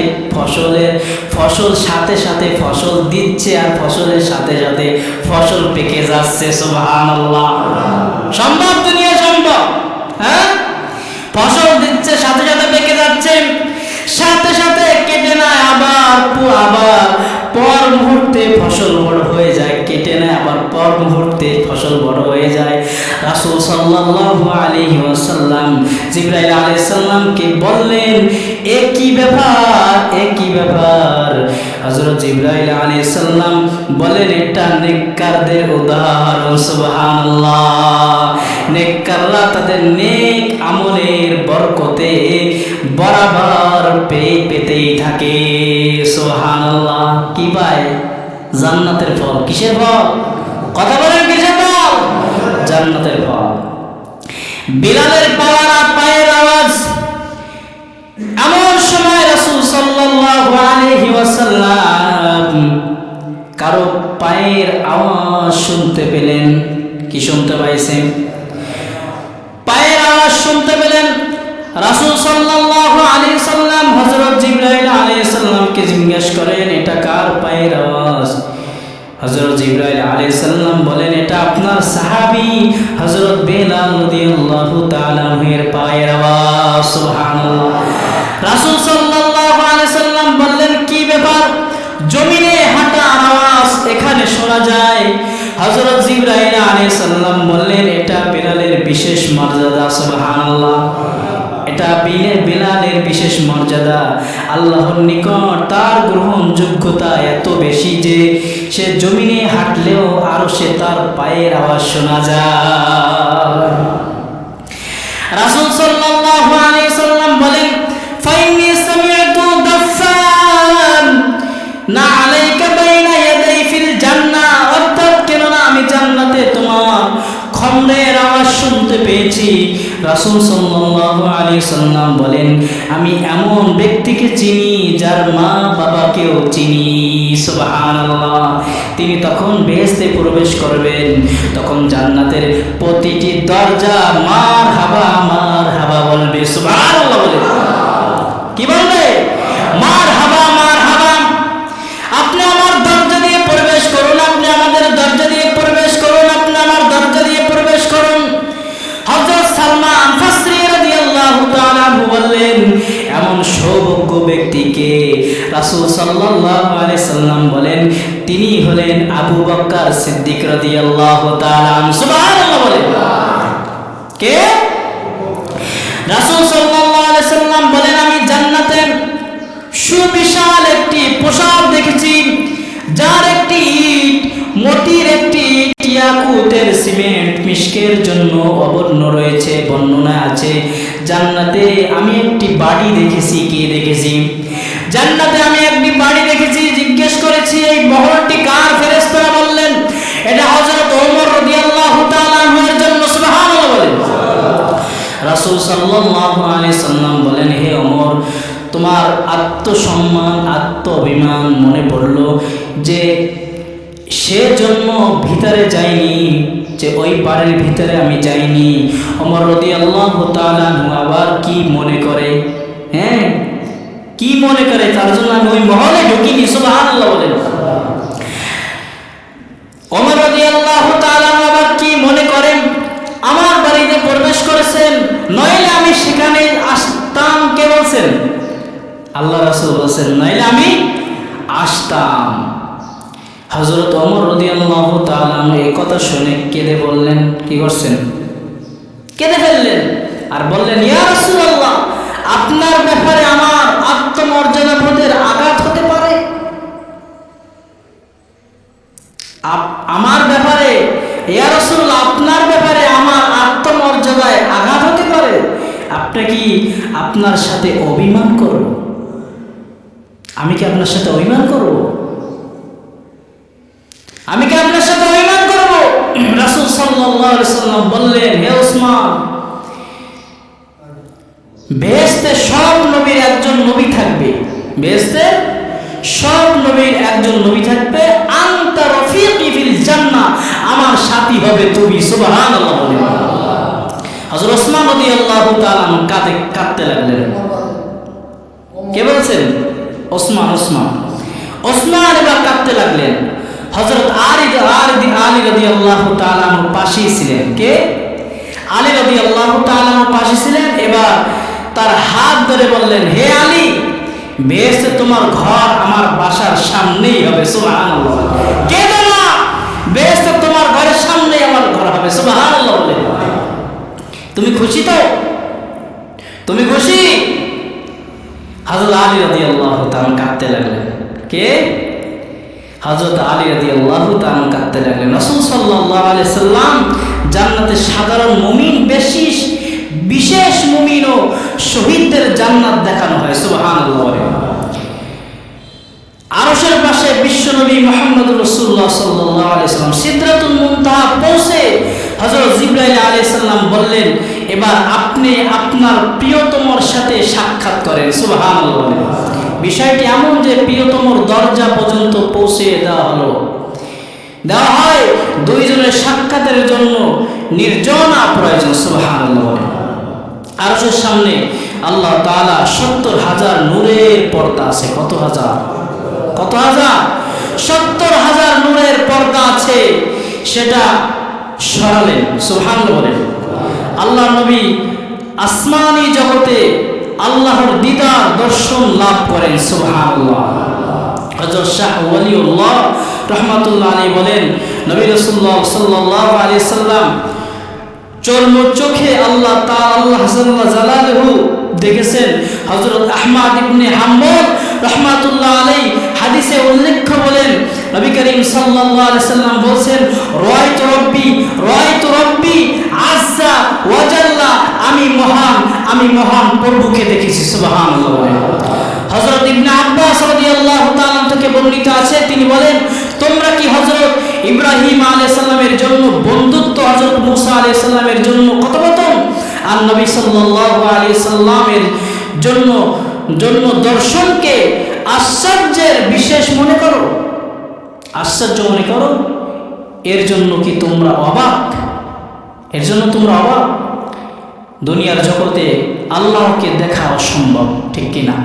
ফসল দিচ্ছে, আর ফসলের সাথে সাথে ফসল পেকে যাচ্ছে। সুবহানাল্লাহ। সম্ভব? দুনিয়া সম্ভব? হ্যাঁ, ফসল দিচ্ছে, সাথে সাথে পেকে যাচ্ছে, সাথে সাথে কেটে নেয়, আবার পর মুহূর্তে ফসল বড় হয়ে যায়। কেটে নেয়, আবার পর মুহূর্তে ফসল বড় হয়ে যায়। রাসূল সাল্লাল্লাহু আলাইহি ওয়াসাল্লাম জিবরাইল আলাইহিস সালামকে বললেন, একই ব্যাপার। হযরত জিবরাইল আলাইহিস সালাম বলেন, এটা নেককারদের উদাহরণ। সুবহানাল্লাহ। নেককাররা তাদের নেক আমলের বরকতে বরাবর পেতেই থাকে। সুবহানাল্লাহ। কি পায়? জান্নাতের ফল। কিসের ফল? কথা বলেন, কিসের ফল? জান্নাতের ফল। বিলালের পায়ের আওয়াজ। এমন সময় রাসূল সাল্লাল্লাহু আলাইহি ওয়াসাল্লাম কারো পায়ের আওয়াজ শুনতে পেলেন। কি শুনতে পাইছেন? পায়ের আওয়াজ শুনতে পেলেন। রাসূল সাল্লাল্লাহু আলাইহি সাল্লাম হযরত জিবরাইল আলাইহিস সালামকে জিজ্ঞেস করেন, এটা কার পায়ের আওয়াজ? হযরত জিবরাইল আলাইহিস সালাম বলেন, এটা আপনার সাহাবী হযরত বেলাল রাদিয়াল্লাহু তাআলা এর পায়ের আওয়াজ। সুবহানাল্লাহ। রাসূল সাল্লাল্লাহু আলাইহি সাল্লাম বললেন, কি ব্যাপার? জমিনে হাঁটার আওয়াজ এখানে শোনা যায়। হযরত জিবরাইল আলাইহিস সালাম বললেন, এটা বিলালের বিশেষ মর্যাদা। সুবহানাল্লাহ। এটা বিলালের বিশেষ মর্যাদা। আল্লাহর নিকট তার গ্রহণযোগ্যতা এত বেশি যে সে জমিনে হাঁটলেও আরো সে তার পায়ের আওয়াজ শোনা যায়। রাসূল সাল্লাল্লাহু আলাইহি সাল্লাম বলেন, ফাইন্নী সামি'তু দাফফান না আলাইকা বাইনা ইয়াদাই ফিল জান্নাহ। অর্থাৎ কেননা আমি জান্নাতে তোমার খমরের আওয়াজ শুনতে পেয়েছি। রাসূল সাল্লাল্লাহু আলাইহি সাল্লাম বলেন, আমি এমন ব্যক্তিকে চিনি যার মা বাবাকেও চিনি। সুবহানাল্লাহ। তিনি তখন বেহেশতে প্রবেশ করবেন, তখন জান্নাতের প্রতিটি দরজা মারহাবা বলবে। সুবহানাল্লাহ বলে কি বলবে? মারহাবা। আপনি আমার দরজা দিয়ে প্রবেশ করুন, আপনি আমাদের দরজা দিয়ে প্রবেশ করুন, আপনি আমার দরজা দিয়ে প্রবেশ করুন। হযরত সালমান ফাসরি রাদিয়াল্লাহু তাআলা বললেন, এমন সৌভাগ্য ব্যক্তিকে রাসূল সাল্লাল্লাহু আলাইহি সাল্লাম বলেন, তিনি হলেন আবু বকর সিদ্দিক রাদিয়াল্লাহু তাআলা। সুবহানাল্লাহ বলেন। কে? রাসূল সাল্লাল্লাহু আলাইহি সাল্লাম বলেন, আমি জান্নাতে সুবিশাল একটি পোশাক দেখেছি, যার একটি ইট মতির একটি ইয়াকুতের সিমেন্ট মিশকের জন্য অবর্ণ রয়েছে। বর্ণনা আছে, জান্নাতে আমি একটি বাড়ি দেখেছি। কি দেখেছি? জান্নাতে আমি একটি বাড়ি দেখেছি। জিজ্ঞেস করেছি, এই মহলটি কার? ফেরেশতারা বললেন, এটা হযরত ওমর রাদিয়াল্লাহু তাআলা আনহুর জন্য। সুবহানাল্লাহ বলেন। রাসূল সাল্লাল্লাহু আলাইহি সাল্লাম বলেন, হে ওমর, তোমার আত্মসম্মান আত্মঅভিমান মনে পড়লো যে সে জন্ম ভিতরে যায়নি, যে ওই বাড়ির ভিতরে আমি যাইনি। ওমর রাদিয়াল্লাহু তাআলা আবার কি মনে করে? হ্যাঁ, কি মনে করে? তার জন্য আমি ওই মহলে ঢুকিনি। সুবহানাল্লাহ বলেন। ওমর রাদিয়াল্লাহু তাআলা আবার কি মনে করেন? আমার বাড়িতে প্রবেশ করেছেন, নইলে আমি সেখানে আসতাম। কে বলছেন? আল্লাহ রাসূল বলেন, নইলে আমি আসতাম। হযরত ওমর রাদিয়াল্লাহু তাআলা এই কথা শুনে কেঁদে বললেন, কি করছেন? কেঁদে ফেললেন আর বললেন, ইয়া রাসূলুল্লাহ, আপনার ব্যাপারে আমার আত্মমর্যাদাবোধের আঘাত হতে পারে। আমার ব্যাপারে, ইয়া রাসূলুল্লাহ, আপনার ব্যাপারে আমার আত্মমর্যাদায় আঘাত হতে পারে। আপনি কি আপনার সাথে অভিমান করব? আমি কি আপনার সাথে অভিমান করব? আমি কি আপনার সাথে অভিমান করব? রাসূল সাল্লাল্লাহু আলাইহি সাল্লাম বললেন, হে ওসমান, বেহেশতে সব নবীর একজন নবী থাকবে। বেহেশতে সব নবীর একজন নবী থাকবে। আনতা রফিকি ফিল জান্নাহ, আমার সাথী হবে তুমি। সুবহানাল্লাহ বলেন। হযরত ওসমান রাদিয়াল্লাহু তাআলা কাঁদতে লাগলেন। কে বলছেন? ওসমান এবার কাঁদতে লাগলেন। হযরত আলী রাদিয়াল্লাহু তাআলা পাশেই ছিলেন। কে? আলী রাদিয়াল্লাহু তাআলা পাশে ছিলেন। এবার তার হাত ধরে বললেন, হে আলী, বেহেশতে তোমার ঘর আমার বাসার সামনেই হবে। সুবহানাল্লাহ। কে বলল? বেহেশতে তোমার ঘরের সামনেই আমার ঘর হবে। সুবহানাল্লাহ বলে। তুমি খুশি তো? তুমি খুশি? হযরত আলী রাদিয়াল্লাহু তাআলা কাঁদতে লাগলেন। কে? হযরত আলী রাদিয়াল্লাহু তাআলা কাঁদতে লাগলেন। রাসূল সাল্লাল্লাহু আলাইহি সাল্লাম জান্নাতের সাধারণ মুমিন, বিশেষ মুমিন ও শহীদদের জান্নাত দেখানো হয়। সুবহানাল্লাহ। আরশের পাশে বিশ্বনবী মুহাম্মদ রাসূলুল্লাহ সাল্লাল্লাহু আলাইহি সাল্লাম সিদরাতুল মুনতাহা পৌঁছে হযরত জিবরাইল আলাইহিস সালাম বললেন, এবার আপনি আপনার প্রিয়তমর সাথে সাক্ষাৎ করেন। সুবহানাল্লাহ। বিষয়টি এমন যে প্রিয়তমর দরজা পর্যন্ত পৌঁছে দেওয়া হয় দুইজনের সাক্ষাতের জন্য নির্জনা প্রয়োজন। সুবহানাল্লাহ। আরশের সামনে আল্লাহ তাআলা ৭০,০০০ নূরের পর্দা আছে। কত হাজার? ৭০,০০০ নূরের পর্দা আছে। সেটা সরালেন। সুবহানাল্লাহ বলেন। আল্লাহ নবী আসমানি জগতে আল্লাহর দিদার দর্শন লাভ করেন। সুবহানাল্লাহ। হযরত শাহ ওয়ালিউল্লাহ রাহমাতুল্লাহ আলাইহি বলেন, নবী রাসূলুল্লাহ সাল্লাল্লাহু আলাইহি সাল্লাম চর্ম চোখে আল্লাহ জালালুহু দেখেছেন। হযরত আহমদ ইবনে হাম্বল রাহমাতুল্লাহ আলাইহি হাদিসে উল্লেখ বলেন, নবী করিম সাল্লাল্লাহু আলাইহি সাল্লাম বলেন, রাআইতু রব্বি আযজা ওয়া জাল্লা, আমি মহান প্রভুকে দেখেছি। সুবহানাল্লাহ। হযরত ইবনে আব্বাস রাদিয়াল্লাহু তাআলা থেকে বর্ণিত আছে, তিনি বলেন, তোমরা কি হযরত ইব্রাহিম আলাইহিস সালামের জন্য বন্ধুত্ব, হযরত মুসা আলাইহিস সালামের জন্য কথোপকথন, আর নবী সাল্লাল্লাহু আলাইহি সাল্লামের জন্য দর্শনকে আশ্চর্যের বিশেষ মনে করো? আশ্চর্য মনে করো? এর জন্য কি তোমরা অবাক? এর জন্য তোমরা অবাক? দুনিয়ার জগতে আল্লাহকে দেখা অসম্ভব, ঠিক কিনা?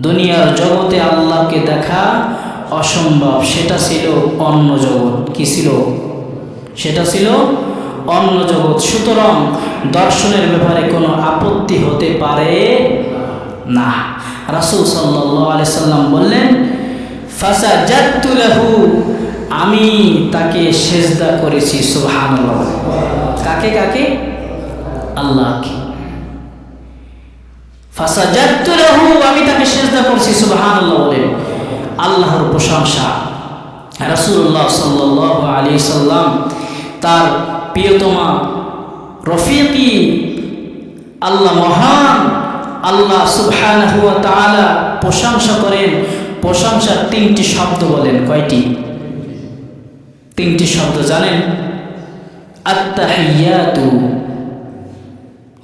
দুনিয়ার জগতে আল্লাহকে দেখা অসম্ভব। সেটা ছিল অন্য জগৎ। কি ছিল? সেটা ছিল অন্য জগৎ। সুতরাং দর্শনের ব্যাপারে কোনো আপত্তি হতে পারে না। রাসূল সাল্লাল্লাহু আলাইহি সাল্লাম বললেন, ফাসাজাদতু লাহু, আমি তাকে সেজদা করেছি। সুবহানাল্লাহ। কাকে? আল্লাহকে। ফাসাজাদতু লাহু, আমি তাকে সেজদা করেছি। সুবহানাল্লাহ বলেন। আল্লাহর প্রশংসা। রাসূলুল্লাহ সাল্লাল্লাহু আলাইহি সাল্লাম তার প্রিয়তমা রফিকি আল্লাহ মহান আল্লাহ সুবহানাহু ওয়া তাআলা প্রশংসা করেন। প্রশংসার তিনটি শব্দ বলেন। কয়টি? তিনটি শব্দ জানেন? আত্তাহিয়াতু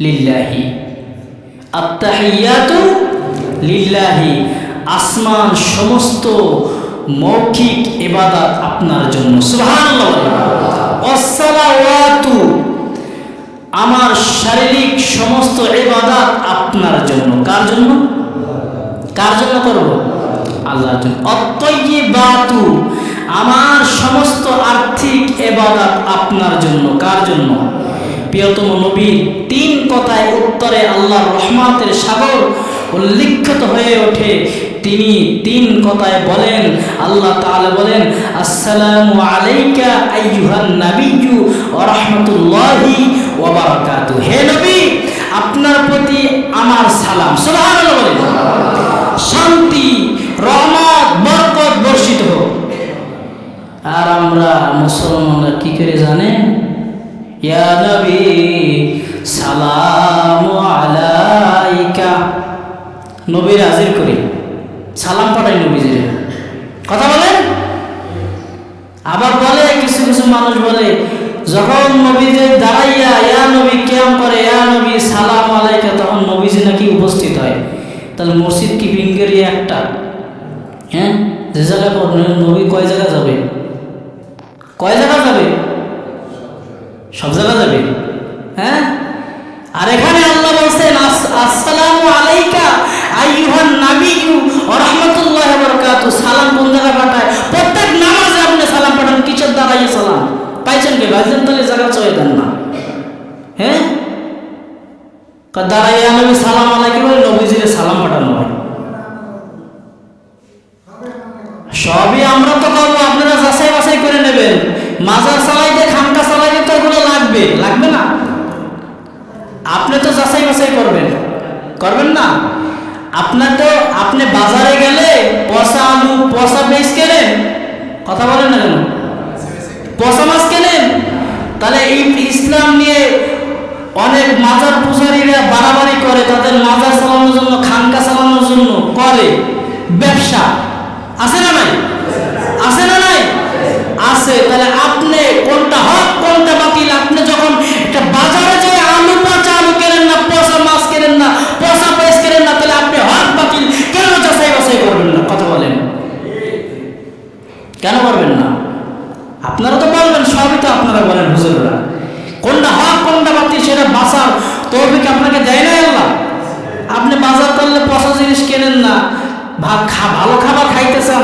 লিল্লাহি, আত্তাহিয়াতু লিল্লাহি, আসমান সমস্ত মৌখিক ইবাদত আপনার জন্য। সুবহানাল্লাহ। ওয়াসসালাওয়াতু, আমার শারীরিক সমস্ত ইবাদত আপনার জন্য। কার জন্য? কার জন্য করব? আল্লাহর জন্য। আত-তাইয়্যিবাতু, আমার সমস্ত আর্থিক ইবাদত আপনার জন্য। কার জন্য? প্রিয়তম নবীর তিন কথায় উত্তরে আল্লাহর রহমতের সাগর উল্লিখিত হয়ে ওঠে। তিনি তিন কথায় বলেন, আল্লাহ তাআলা বলেন, আসসালামু আলাইকা আইয়ুহান নাবিয়্যু ওয়া রাহমাতুল্লাহি ওয়া বারাকাতুহু, হে নবী, আপনার প্রতি আমার সালাম। সুবহানাল্লাহ বলেন। শান্তি, রহমত, বরকত বর্ষিত হোক। আর আমরা মুসলমানরা কি করে জানেন? ইয়া নবী সালামু আলাইকা, নবীর হাজির করি, সালাম পাঠাই নবীজির। কথা বলেন। আবার বলে কিছু মানুষ বলে, যখন নবীজি দাঁড়াইয়া ইয়া নবী কিয়াম করে, ইয়া নবী সালাম আলাইকা, তখন নবীজি নাকি উপস্থিত হয়। তাহলে মসজিদ কি ফিঙ্গারি একটা? হ্যাঁ, যে জায়গায় নবী কয় জায়গা যাবে? কয় জায়গা যাবে? সব জায়গা যাবে। হ্যাঁ। আর এখানে আল্লাহ বলছেন, আসসালামু আলাইকা আইয়ুহান নাবিয়্যু ওয়া রাহমাতুল্লাহি ওয়া বারাকাতুহু। সালাম কোন জায়গায় পাঠায়? প্রত্যেক নামাজে আপনি সালাম পাঠান। কিসের দাঁড়াইয়া সালাম পাইছেন? কে ভাইজান? তাহলে জায়গা চয়ে দেন না। হ্যাঁ, দাঁড়াইয়া নবী সালাম আলাইকা বলে নবীজিরে সালাম পাঠানো হয়। সবই আমরা তো করবো, আপনারা যাচাই বাছাই করে নেবেন। মাজার চালাইতে, খানকা চালাইতে তো এগুলো লাগবে না? আপনি তো যাচাই বাছাই করবেন না? আপনি বাজারে গেলে পচা আলু, পচা পেঁয়াজ কেনেন, কথা বলেন না কেন? পচা মাছ কেনেন। তাহলে এই ইসলাম নিয়ে অনেক মাজার পূজারীরা বাড়াবাড়ি করে, তাদের মাজার চালানোর জন্য, খানকা চালানোর জন্য করে ব্যবসা। আছে না নাই? আছে না নাই? আছে। তাহলে আপনি কোনটা হক কোনটা বাতিল? আপনি যখন একটা বাজারে যে পচা আলু কেনেন না, পচা মাছ কেনেন না, পচা পেঁয়াজ কেনেন না, তাহলে আপনি হক বাতিল কেন যাচাই বাছাই করবেন না? কথা বলেন। কেন করবেন না? আপনারা তো বলবেন, সবই তো আপনারা বলেন হুজুররা। কোনটা হক কোনটা বাতিল সেটা বাছার তৌফিক আপনাকে দেয় না আল্লাহ? আপনি বাজার করলে পচা জিনিস কেনেন না, ভালো খাবার খাইতেছেন,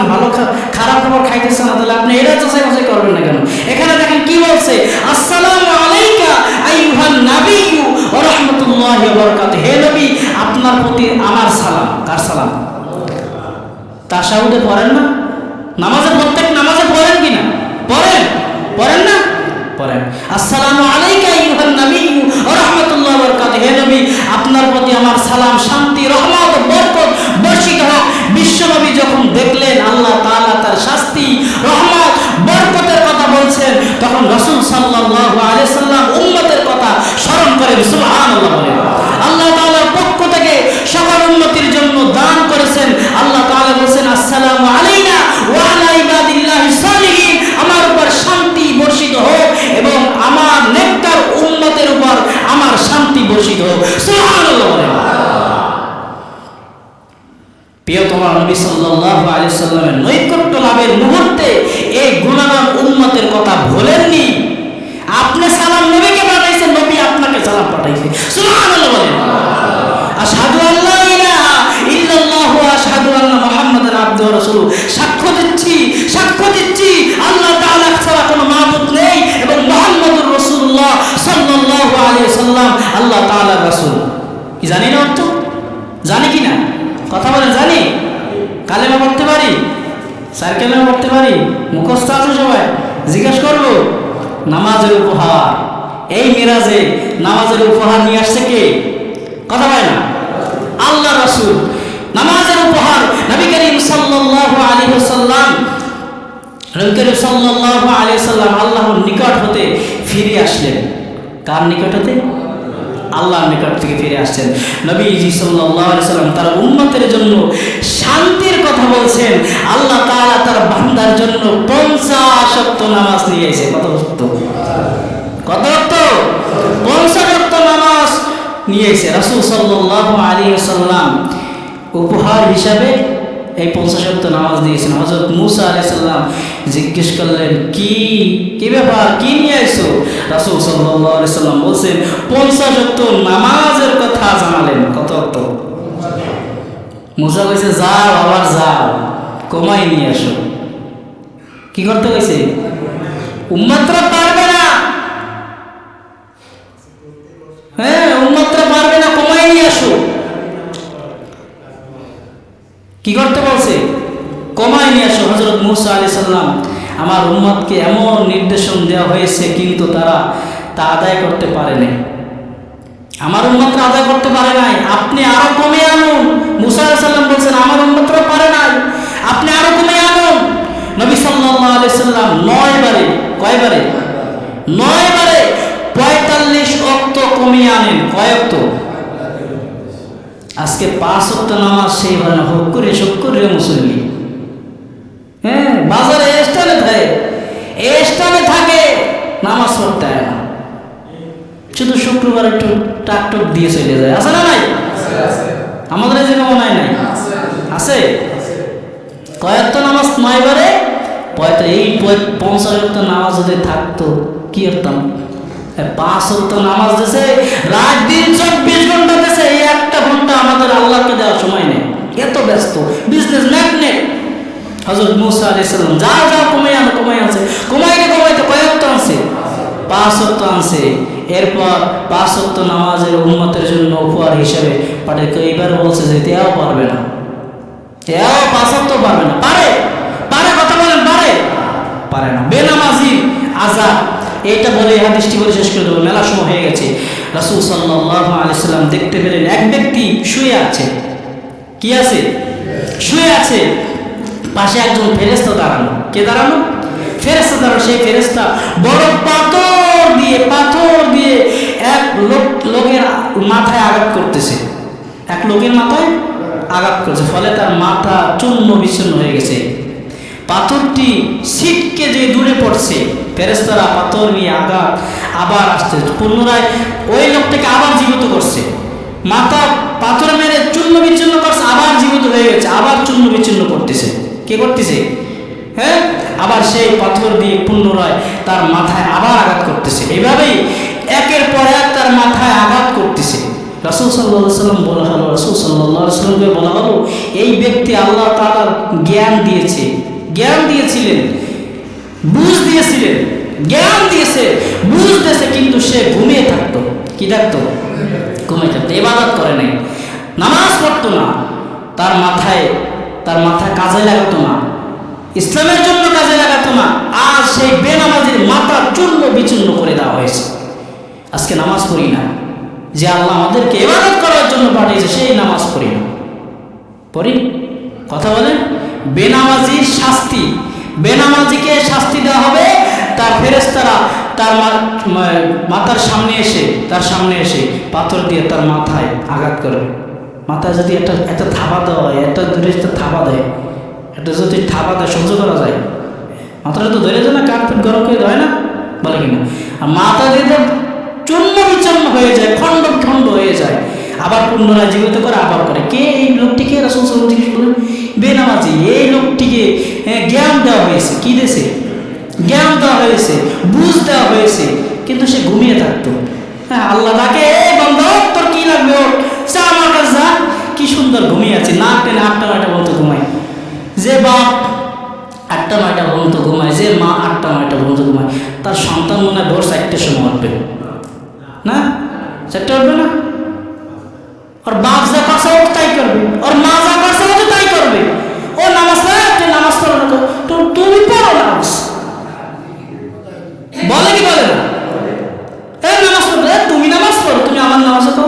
খারাপ খাবার খাইতেছেন না, তাহলে আপনি এটা যাচাই বাছাই করবেন না কেন? এখানে দেখেন কি বলছে, আসসালামু আলাইকা আইয়ুহান নাবিয়্যু ওয়া রাহমাতুল্লাহি ওয়া বারাকাতুহু, হে নবী, আপনার আপনার প্রতি আমার সালাম। কার সালাম? তাশাহুদে পড়েন না? নামাজে, প্রত্যেক নামাজে পড়েন কিনা? পড়েন? পড়েন না? পড়েন। আসসালামু আলাইকা আইয়ুহান নবী ওয়া রাহমাতুল্লাহি ওয়া বারাকাতুহু। হে নবী, আপনার প্রতি আমার সালাম, শান্তি, রহমত, বরকত বর্ষিত হোক। বিশ্বনবী যখন দেখলেন আল্লাহ তাআলা তার শাস্তি, রহমত, বরকতের কথা বলছেন, তখন রাসূল সাল্লাল্লাহু আলাইহি ওয়াসাল্লাম উম্মতের কথা স্মরণ করেন। সুবহানাল্লাহ বলেন। আল্লাহ তাআলার পক্ষ থেকে সকল উম্মতের জন্য দান করেছেন। আল্লাহ তাআলা বলেন, আসসালামু আলাইনা ওয়া আলা ইবাদিল্লাহিস সালিহিন। আমার উপর শান্তি বর্ষিত হোক এবং আমার নেককার উম্মতের উপর আমার শান্তি বর্ষিত হোক। সুবহানাল্লাহ বলেন। প্রিয়তম নবী সাল্লাল্লাহু আলাইহি সাল্লামের নৈকট্য লাভের মুহূর্তে এই গুণাগার উম্মতের কথা ভুলেননি। আপনি সালাম নবীকে পাঠাইছেন, নবী আপনাকে সালাম পাঠাইছে। সুবহানাল্লাহ বলেন। আশহাদু আল্লা ইলাহা ইল্লাল্লাহ ওয়া আশহাদু আন্না মুহাম্মাদান আবদুহু ওয়া রাসূলুহু। সাক্ষ্য দিচ্ছি আল্লাহ তাআলা ছাড়া কোনো মাবুদ নেই এবং মুহাম্মদুর রাসূলুল্লাহ সাল্লাল্লাহু আলাইহি ওয়াসাল্লাম আল্লাহ তাআলার রাসূল। কি জানি না অর্থ? জানি কি না? কথা বলেন। জানি? কালেমা পড়তে পারি? চার কালেমা পড়তে পারি? মুখস্থ আছে সবাই? জিজ্ঞেস করব। নামাজের উপহার, এই মিরাজে নামাজের উপহার নিয়ে আসছে কে? কথা বলে না? আল্লাহ রাসূল। নামাজের উপহার নবী করিম সাল্লাল্লাহু আলাইহি ওয়াসাল্লাম, নবী করিম সাল্লাল্লাহু আলাইহি ওয়াসাল্লাম আল্লাহর নিকট হতে ফিরে আসলেন। কার নিকট হতে? আল্লাহর নিকট থেকে ফিরে আসছেন। নবীজি সাল্লাল্লাহু আলাইহি ওয়াসাল্লাম তার উম্মতের জন্য শান্তির কথা বলছেন। আল্লাহ তাআলা তার বান্দার জন্য 50 ওয়াক্ত নামাজ নিয়ে এসেছে। কত ওয়াক্ত? 50 ওয়াক্ত নামাজ নিয়ে এসে রাসূল সাল্লাল্লাহু আলাইহি ওয়াসাল্লাম উপহার হিসাবে এই 50 ওয়াক্ত নামাজ দিয়েছেন। হযরত মূসা আলাইহিস সালাম জিজ্ঞেস করলেন, কি ব্যাপার, কি নিয়ে আইছো? রাসূল সাল্লাল্লাহু আলাইহি ওয়াসাল্লাম বলেন 50 ওয়াক্ত নামাজের কথা জানালেন। কত ওয়াক্ত? মূসা কইছে, যাও আবার যাও, কমাই নিয়ে আসো। কি করতে কইছে? উম্মতরা পারবে না, হ্যাঁ উম্মতরা পারবে না, কমাই নিয়ে আসো। কি করতে বলছে? কমাই নিয়ে আসো। হযরত মূসা আলাইহিস সালাম, আমার উম্মতকে এমন নির্দেশন দেওয়া হয়েছে কিন্তু তারা তা আদায় করতে পারে নাই। আমার উম্মতরা আদায় করতে পারে নাই, আপনি আরো কমে আনুন। মূসা আলাইহিস সালাম বলছেন, আমার উম্মতরা পারে নাই, আপনি আরো কমে আনুন। নবী সাল্লাল্লাহু আলাইহি সাল্লাম 9 বারে, কয়বারে? 9 বারে 45 ওয়াক্ত কমিয়ে আনেন। কয় ওয়াক্ত? আজকে 5 ওয়াক্ত নামাজ সেইভাবে হোক করে মুসল্লি, হ্যাঁ বাজারে স্থানে থাকে নামাজ পড়তে হয় না, শুধু শুক্রবার একটু টাকটক দিয়ে চলে যায়। আছে না নাই? আমাদের এই জায়গা মনে হয় নাই? আছে। কয়েকটা নামাজ 9 বারে, এই 50 ওয়াক্ত নামাজ যদি থাকতো কি করতাম? 5 ওয়াক্ত নামাজ দিয়েছে, রাত দিন 24 ঘন্টা দিয়েছে, এই একটা ঘন্টা আমাদের আল্লাহকে দেওয়ার সময় নেই, এত ব্যস্ত, বিজনেস ম্যাগনেট। হযরত মূসা আলাইহিস সালাম যাও কমাই আনছে, কমাইতে কয় ওয়াক্ত আনছে? 5 ওয়াক্ত আনছে। এরপর 5 ওয়াক্ত নামাজের উম্মতের জন্য উপহার হিসেবে পাঠায়। এইবার বলছে যে তেও পারবে না, 5 ওয়াক্ত পারবে না। পারে? কথা বলেন, পারে না। বেনামাজি আযাব, এইটা বলে হাদিসটি বলে শেষ করে দেবো, মেলা সময় হয়ে গেছে। রাসূল সাল্লাল্লাহু আলাইহি সাল্লাম দেখতে পেলেন এক ব্যক্তি শুয়ে আছে। কি আছে? শুয়ে আছে। পাশে একজন ফেরেশতা দাঁড়ানো। কে দাঁড়ানো? ফেরেশতা দাঁড়ানো। সেই ফেরেশতা বড় পাথর দিয়ে এক লোকের মাথায় আঘাত করতেছে। এক লোকের মাথায় আঘাত করছে, ফলে তার মাথা চূর্ণ বিচ্ছিন্ন হয়ে গেছে। পাথরটি ছিটকে যে দূরে পড়ছে। ফেরেশতারা পাথর নিয়ে আবার আসছে, পুনরায় ওই লোকটাকে আবার জীবিত করছে। মাথা পাথর মেরে চূর্ণ বিচ্ছিন্ন করছে, আবার জীবিত হয়ে গেছে, আবার চূর্ণ বিচ্ছিন্ন করতেছে। কে করতেছে? হ্যাঁ, আবার সেই পাথর দিয়ে পুনরায় তার মাথায় আবার আঘাত করতেছে। এইভাবেই একের পর এক তার মাথায় আঘাত করতেছে। রাসূল সাল্লাল্লাহু আলাইহি ওয়াসাল্লাম বলা হলো, রাসূল সাল্লাল্লাহু আলাইহি ওয়াসাল্লামকে বলা হলো, এই ব্যক্তি আল্লাহ তাআলার জ্ঞান দিয়েছিলেন, বুঝ দিয়েছিলেন, জ্ঞান দিয়েছে, বুঝ দিয়েছে, কিন্তু সে ঘুমিয়ে থাকতো। কি থাকতো? ঘুমিয়ে থাকতো, ইবাদত করে নাই। নামাজ পড়তো না, তার মাথা কাজে লাগাতো না, ইসলামের জন্য কাজে লাগাতো না, আর সেই বেনামাজির মাথা চূর্ণ বিচূর্ণ করে দেওয়া হয়েছে। আজকে নামাজ পড়ি না, যে আল্লাহ আমাদেরকে ইবাদত করার জন্য পাঠিয়েছে সেই নামাজ পড়ি না। পড়ি? কথা বলেন। বেনামাজির শাস্তি, বেনামাজিকে শাস্তি দেওয়া হবে। তার ফেরেশতারা তার মাথার সামনে এসে পাথর দিয়ে তার মাথায় আঘাত করবে। মাথায় যদি একটা থাবা দেওয়া হয়, একটা দূরে একটা থাবা দেয়, একটা যদি থাবা দেয় সহ্য করা যায়? মাথাটা তো ধরে যায় না, কাঠ পিঠ গরম করে দেয় না, বলে কিনা? আর মাথা দিয়ে চূর্ণ বিচূর্ণ হয়ে যায়, খণ্ড খণ্ড হয়ে যায়, আবার পুনরায় জীবিত করে আবার করে। কে এই লোকটিকে? রাসূল সাল্লাল্লাহু আলাইহি ওয়াসাল্লাম বলেন বেনামাজি। এই লোকটিকে জ্ঞান দেওয়া হয়েছে, কি দিয়েছে? জ্ঞান দেওয়া হয়েছে, বুঝ দেওয়া হয়েছে, কিন্তু সে ঘুমিয়ে থাকতো। হ্যাঁ, আল্লাহ তাকে বান্দা তোর কি লাগবে, ওর চা আমার কাছে যা, কি সুন্দর ঘুমিয়ে আছে, না টেনে 8টা-9টা পর্যন্ত ঘুমায়। যে বাপ 8টা-9টা পর্যন্ত ঘুমায়, যে মা 8টা-9টা পর্যন্ত ঘুমায়, তার সন্তান মনে হয় ভোর 4টার সময় উঠবে না? 4টা উঠবে না? ওর বাপ যা করছে ও তাই করবে, ওর মা যা করছে ও তো তাই করবে। ও নামাজ পড়ে, তুই নামাজ পড়ো না, তো তুমি পড়ো নামাজ, বলে কি বলে না? নামাজ পড়বে, তুমি নামাজ পড়ো, তুমি আমার নামাজ তো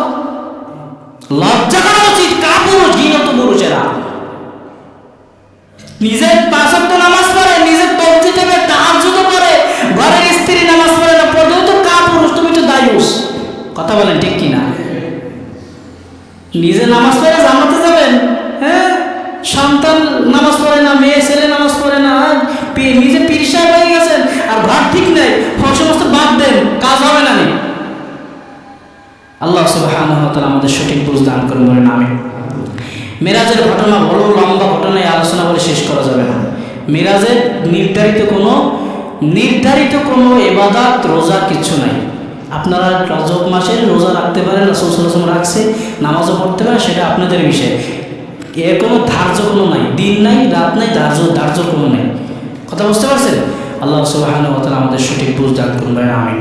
লজ্জা করা উচিত। কাপুরুষ, ঘৃণিত পুরুষেরা নিজের 5 ওয়াক্ত নামাজ পড়ে, নিজের তসবিহ দেবে, তাহাজ্জুদ করে, ঘরের স্ত্রী নামাজ পড়ে না, পড়লেও তো কাপুরুষ, তুমি তো দায়ুস। কথা বলেন ঠিক কিনা? নিজে নামাজ পড়ে জান্নাতে যাবেন, হ্যাঁ? সন্তান নামাজ পড়ে না, মেয়ে ছেলে নামাজ পড়ে না, নিজে পীর সাহেব হয়ে গেছেন, আর ঘর ঠিক নেই, সমস্ত বাদ দেন, কাজ হবে না। আল্লাহ সুবহানাহু ওয়া তাআলা আমাদের সঠিক বুঝ দান করুন, বলেন আমিন। মেরাজের ঘটনা বড় লম্বা ঘটনা, আলোচনা করে শেষ করা যাবে না। মেরাজের নির্ধারিত কোনো ইবাদত, রোজা কিছু নাই। আপনারা রজব মাসের রোজা রাখতে পারেন, রাসূল সাল্লাল্লাহু আলাইহি ওয়াসাল্লাম রাখছে, নামাজও পড়তে পারেন, সেটা আপনাদের বিষয়। এর কোনো ধার্য কোনো নাই, দিন নাই, রাত নাই, ধার্য কোনো নেই। কথা বুঝতে পারছেন? আল্লাহ সুবহানাহু ওয়া তাআলা আমাদের সঠিক বুঝ দান করুন, আমিন।